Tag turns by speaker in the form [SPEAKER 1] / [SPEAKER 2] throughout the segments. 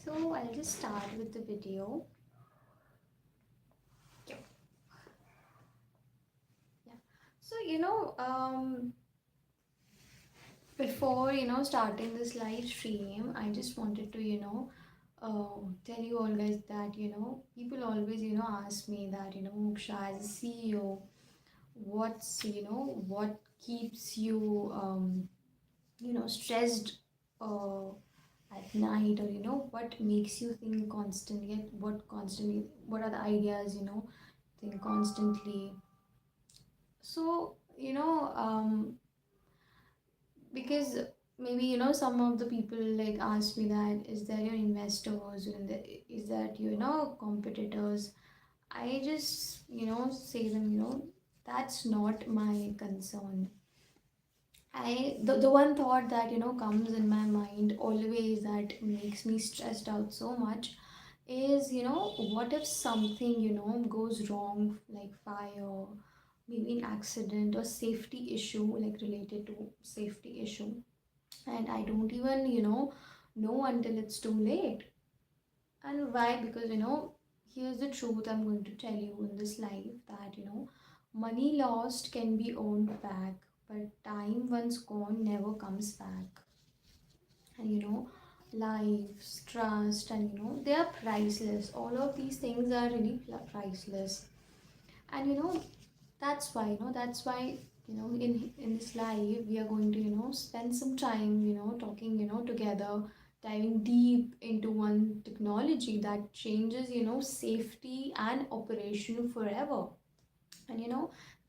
[SPEAKER 1] So I'll just start with the video. Yeah. Yeah. So before starting this live stream, I just wanted to tell you all guys that people always ask me that Moksha, as a CEO, what keeps you stressed uh, at night, or what makes you think constant, yet what are the ideas think constantly. So because maybe some of the people like ask me that, is there your investors, and is that competitors. I just say them, that's not my concern. The one thought that comes in my mind always, that makes me stressed out so much, is what if something goes wrong, like fire, maybe an accident or safety issue, like related to safety issue, and I don't even know until it's too late. And why? Because here's the truth I'm going to tell you in this life, that money lost can be earned back, but time once gone never comes back. And lives, trust, and they are priceless. All of these things are really priceless. And that's why in this live we are going to spend some time talking together, diving deep into one technology that changes safety and operation forever. And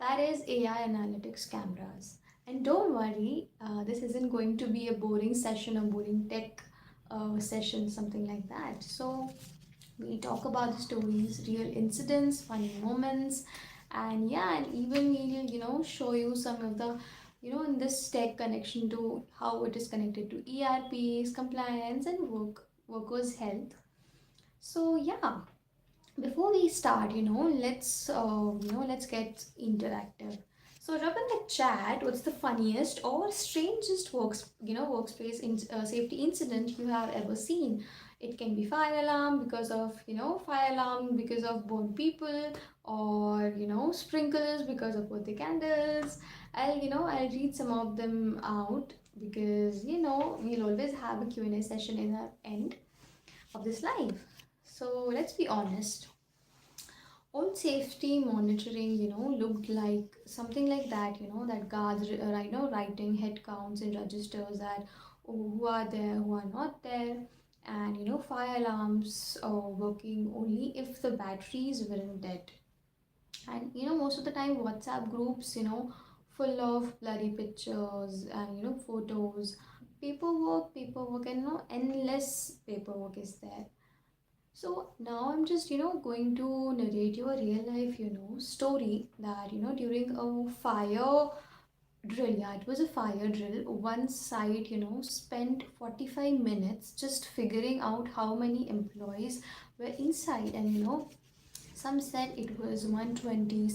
[SPEAKER 1] that is AI analytics cameras. And don't worry, this isn't going to be a boring session, a boring tech session, something like that. So we talk about the stories, real incidents, funny moments, and yeah, and even we'll show you some of the in this tech connection to how it is connected to ERPs, compliance, and workers' health. So yeah, before we start, let's get interactive. So drop in the chat what's the funniest or strangest workspace in safety incident you have ever seen. It can be fire alarm because of fire alarm because of burned people, or sprinklers because of birthday candles. I'll read some of them out, because we'll always have a Q&A session in the end of this live. So let's be honest. Old safety monitoring, looked like something like that, that guards, writing head counts and registers that, oh, who are there, who are not there, and fire alarms working only if the batteries weren't dead. And most of the time, WhatsApp groups, full of blurry pictures and photos, paperwork, and endless paperwork is there. So now I'm just, going to narrate you a real life, story that, during a fire drill, yeah, it was a fire drill. One side, spent 45 minutes just figuring out how many employees were inside. And, some said it was 120,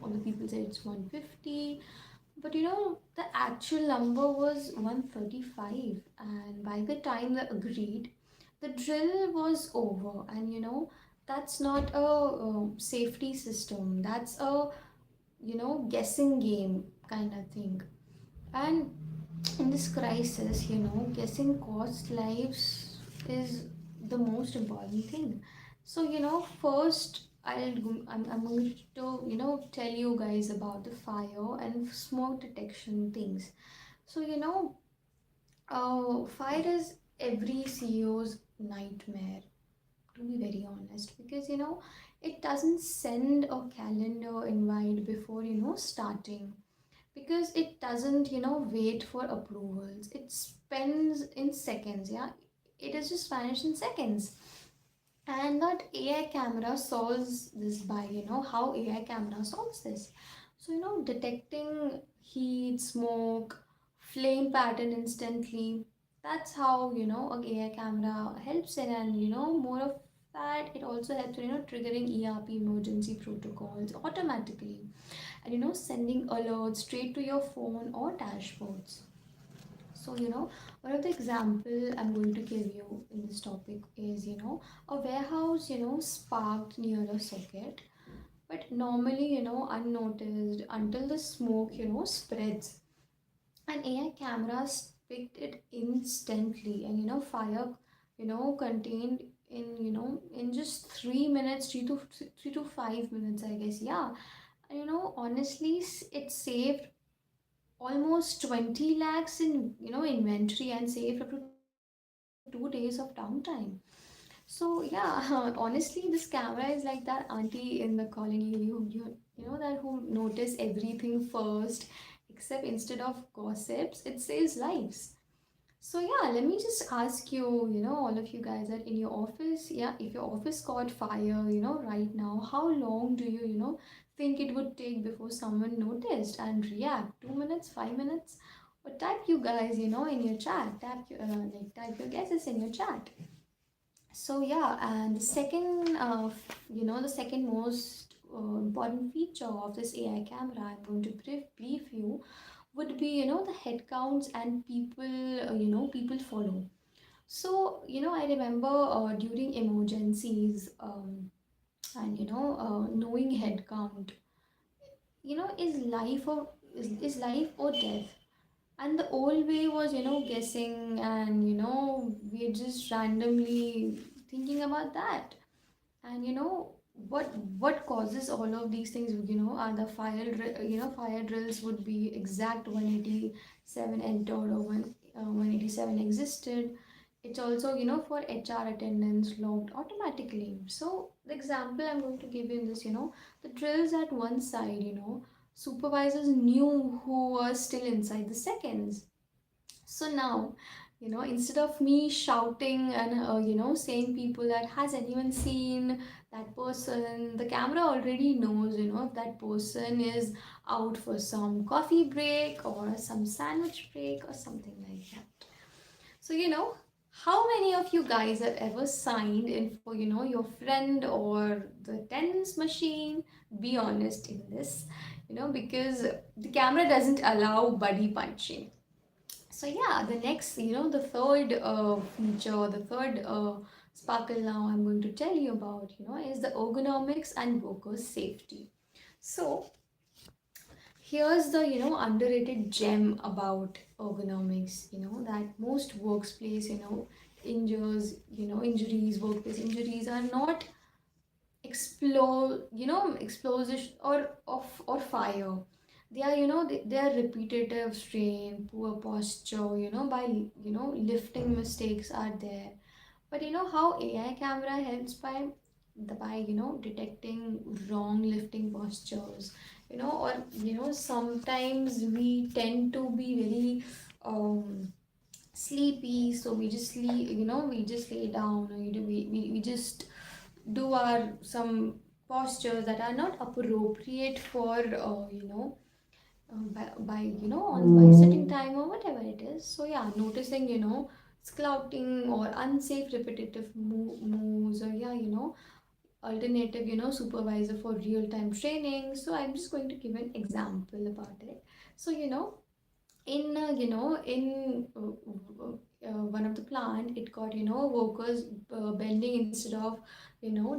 [SPEAKER 1] other people said it's 150. But, the actual number was 135. And by the time they agreed, the drill was over. And that's not a safety system, that's a guessing game kind of thing. And in this crisis, guessing cost lives is the most important thing. So first I'm going to tell you guys about the fire and smoke detection things. So fire is every CEO's nightmare, to be very honest, because it doesn't send a calendar invite before starting, because it doesn't wait for approvals. It spends in seconds. Yeah, it is just vanished in seconds. And that AI camera solves this by how AI camera solves this. So detecting heat, smoke, flame pattern instantly. That's how a AI camera helps in. And more of that, it also helps in triggering ERP emergency protocols automatically, and sending alerts straight to your phone or dashboards. So, one of the example I'm going to give you in this topic is, a warehouse, sparked near a socket, but normally, unnoticed until the smoke, spreads. And AI cameras picked it instantly, and fire, contained in, in just 3 minutes, 3 to 5 minutes, I guess. Yeah. And honestly, it saved almost 20 lakhs in inventory and saved up to 2 days of downtime. So yeah, honestly, this camera is like that auntie in the colony, that who notice everything first, except instead of gossips, it saves lives. So yeah, let me just ask you, all of you guys that in your office, yeah, if your office caught fire, right now, how long do you, think it would take before someone noticed and react? 2 minutes, 5 minutes? Or type you guys, in your chat. Type your guesses in your chat. So yeah, and the second, the second most important feature of this AI camera, I'm going to brief you, would be the head counts and people, people follow. So I remember during emergencies, and knowing head count, is is life or death. And the old way was guessing, and we're just randomly thinking about that. And what causes all of these things, are the fire drills would be exact 187 entered, or 187 existed. It's also for HR attendance logged automatically. So the example I'm going to give you in this, the drills at one side, supervisors knew who was still inside the seconds. So now, instead of me shouting and saying people that has anyone seen that person, the camera already knows, if that person is out for some coffee break or some sandwich break or something like that. So, how many of you guys have ever signed in for, your friend or the attendance machine? Be honest in this, because the camera doesn't allow buddy punching. So yeah, the next, the third feature, the third sparkle now I'm going to tell you about, is the ergonomics and workers' safety. So here's the, underrated gem about ergonomics, that most workplace, workplace injuries are not explosive or fire. They are they are repetitive strain, poor posture, by lifting mistakes are there. But how AI camera helps by detecting wrong lifting postures, or sometimes we tend to be very sleepy, so we just we just lay down, or we just do our some postures that are not appropriate for by on by sitting time or whatever it is. So yeah, noticing scouting or unsafe repetitive moves, or yeah, alternative supervisor for real time training. So I'm just going to give an example about it. So in one of the plant, it got workers bending instead of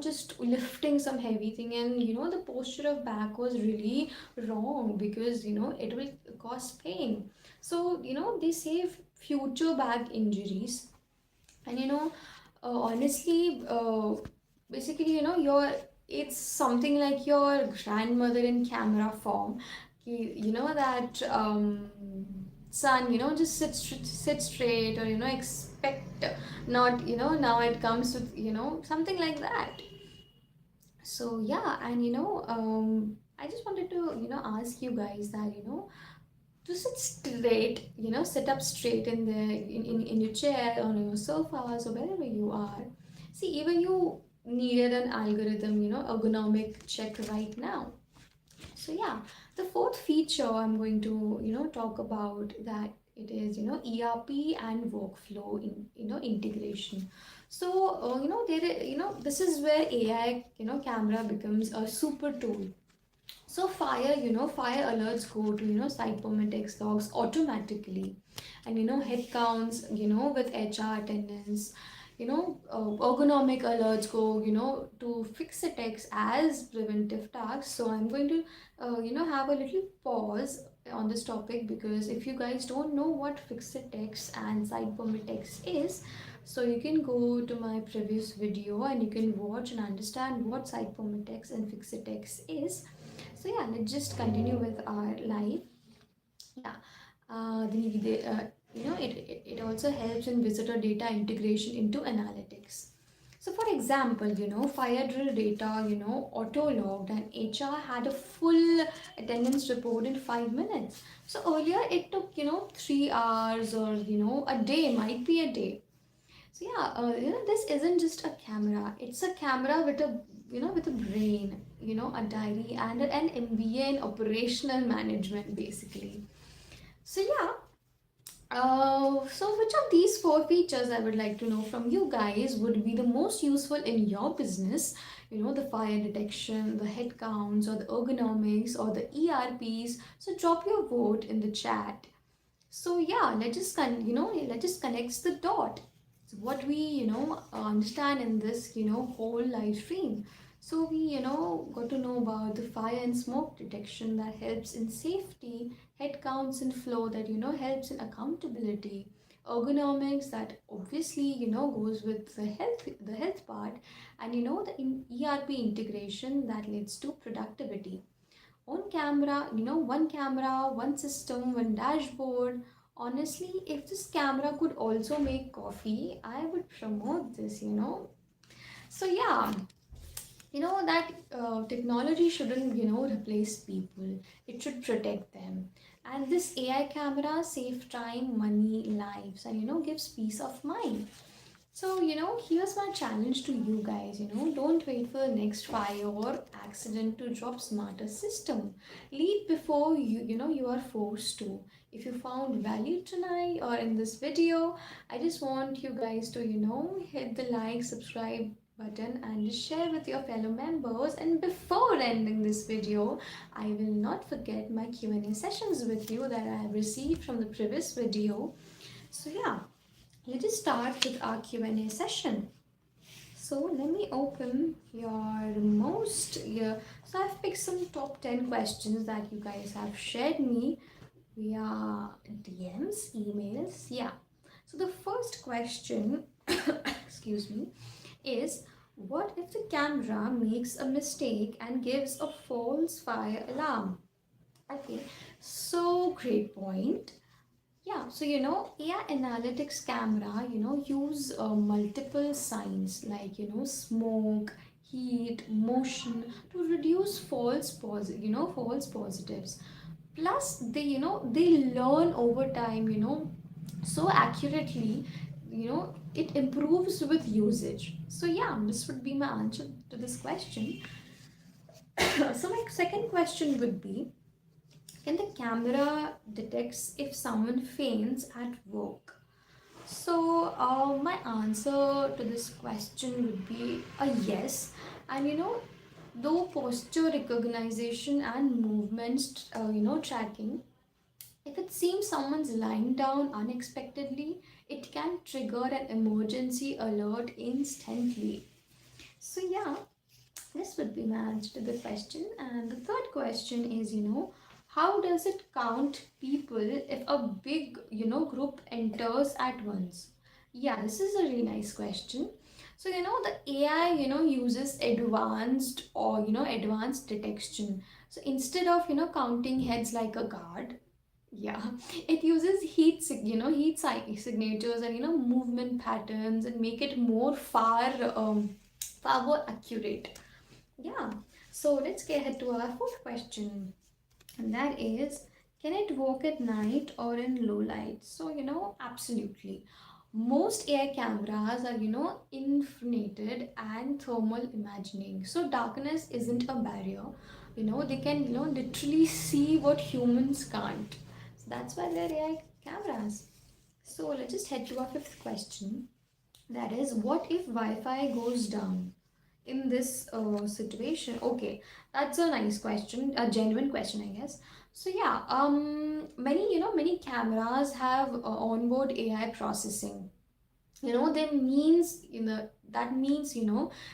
[SPEAKER 1] just lifting some heavy thing, and the posture of back was really wrong, because it will cause pain. So they save future back injuries. And honestly, basically, your it's something like your grandmother in camera form. That son, just sit straight, or expect, not now it comes with something like that. So yeah, and I just wanted to ask you guys that to sit straight, sit up straight in in your chair, on your sofas, or wherever you are. See, even you needed an algorithm, ergonomic check right now. So yeah, the fourth feature I'm going to talk about, that it is ERP and workflow in integration. So this is where AI camera becomes a super tool. So fire alerts go to cybermetics logs automatically, and head counts, with HR attendance, ergonomic alerts go, to fix a text as preventive tasks. So I'm going to, have a little pause on this topic, because if you guys don't know what fix a text and side permit text is, so you can go to my previous video and you can watch and understand what side permit text and fix a text is. So yeah, let's just continue with our live. Yeah, it also helps in visitor data integration into analytics. So for example, fire drill data, auto logged, and HR had a full attendance report in 5 minutes. So earlier it took, 3 hours, or, a day, might be a day. So yeah, this isn't just a camera. It's a camera with a, with a brain, a diary and an MBA in operational management, basically. So yeah, so which of these four features, I would like to know from you guys, would be the most useful in your business? The fire detection, the head counts, or the ergonomics, or the ERPs. So drop your vote in the chat. So yeah, let's just connect the dot. So what we understand in this whole live stream. So we got to know about the fire and smoke detection that helps in safety, head counts and flow that helps in accountability, ergonomics that obviously goes with the health part, and the ERP integration that leads to productivity. On camera, one camera, one system, one dashboard. Honestly, if this camera could also make coffee, I would promote this. So yeah, that technology shouldn't replace people. It should protect them. And this AI camera save time, money, lives, and gives peace of mind. So, here's my challenge to you guys. Don't wait for the next fire or accident to drop smarter system. Lead before you are forced to. If you found value tonight or in this video, I just want you guys to, hit the like, subscribe button and just share with your fellow members. And before ending this video, I will not forget my Q&A sessions with you that I have received from the previous video. So yeah, let us start with our Q&A session. So let me open your most, yeah. So I've picked some top 10 questions that you guys have shared me via DMs, emails. Yeah. So the first question, excuse me, is what if the camera makes a mistake and gives a false fire alarm? Okay, so great point. Yeah, so AI analytics camera, use multiple signs like smoke, heat, motion to reduce false positives. Plus, they learn over time, so accurately, it improves with usage. So yeah, this would be my answer to this question. So my second question would be, can the camera detects if someone faints at work? So my answer to this question would be a yes. And though posture recognition and movements, tracking, if it seems someone's lying down unexpectedly, it can trigger an emergency alert instantly. So yeah, this would be my answer to the question. And the third question is, how does it count people if a big, group enters at once? Yeah, this is a really nice question. So, the AI, uses advanced detection. So instead of, counting heads like a guard, yeah, it uses signatures and, movement patterns and make it far more accurate. Yeah, so let's get ahead to our fourth question, and that is, can it work at night or in low light? So, absolutely. Most AI cameras are, infrared and thermal imaging. So, darkness isn't a barrier. They can, literally see what humans can't. So, that's why they're AI cameras. So, let's just head to our fifth question. That is, what if Wi-Fi goes down in this situation? Okay, that's a nice question, a genuine question, I guess. So yeah, many cameras have onboard AI processing. That means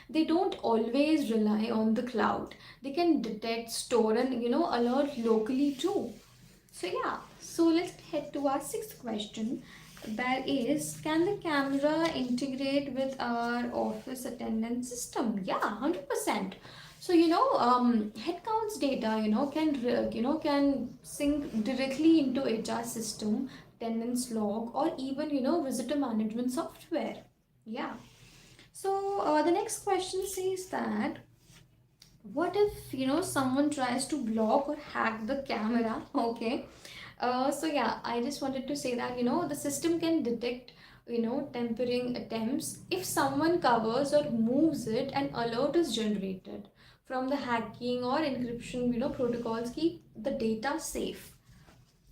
[SPEAKER 1] they don't always rely on the cloud. They can detect, store, and alert locally too. So yeah, so let's head to our sixth question. That is, can the camera integrate with our office attendance system? Yeah, 100%. So headcounts data can sync directly into HR system, attendance log, or even visitor management software. Yeah. So the next question says that, what if someone tries to block or hack the camera? Okay. So yeah, I just wanted to say that the system can detect tampering attempts. If someone covers or moves it, an alert is generated from the hacking or encryption protocols keep the data safe.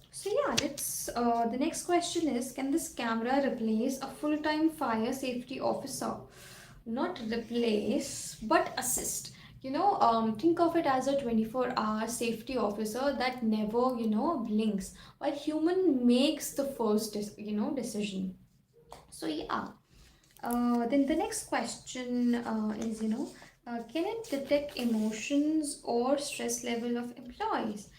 [SPEAKER 1] So yeah, let's the next question is, can this camera replace a full-time fire safety officer? Not replace, but assist. Think of it as a 24-hour safety officer that never blinks, while human makes the first decision. So yeah, then the next question is, can it detect emotions or stress level of employees?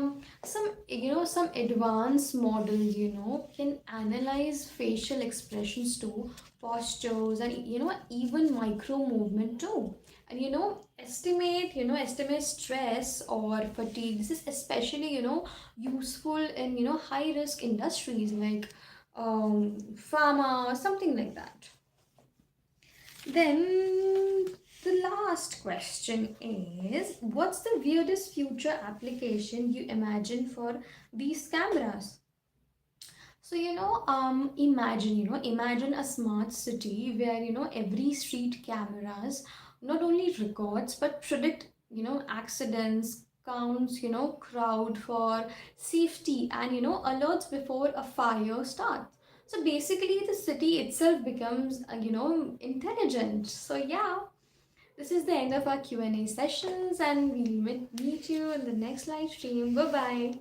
[SPEAKER 1] Some advanced models, can analyze facial expressions too, postures, and even micro movement too. And estimate stress or fatigue. This is especially useful in high risk industries like pharma, something like that. Then the last question is, what's the weirdest future application you imagine for these cameras? So imagine a smart city where every street cameras not only records but predict accidents, counts crowd for safety, and alerts before a fire starts. So basically, the city itself becomes intelligent. So yeah, this is the end of our Q&A sessions, and we'll meet you in the next live stream. Bye bye.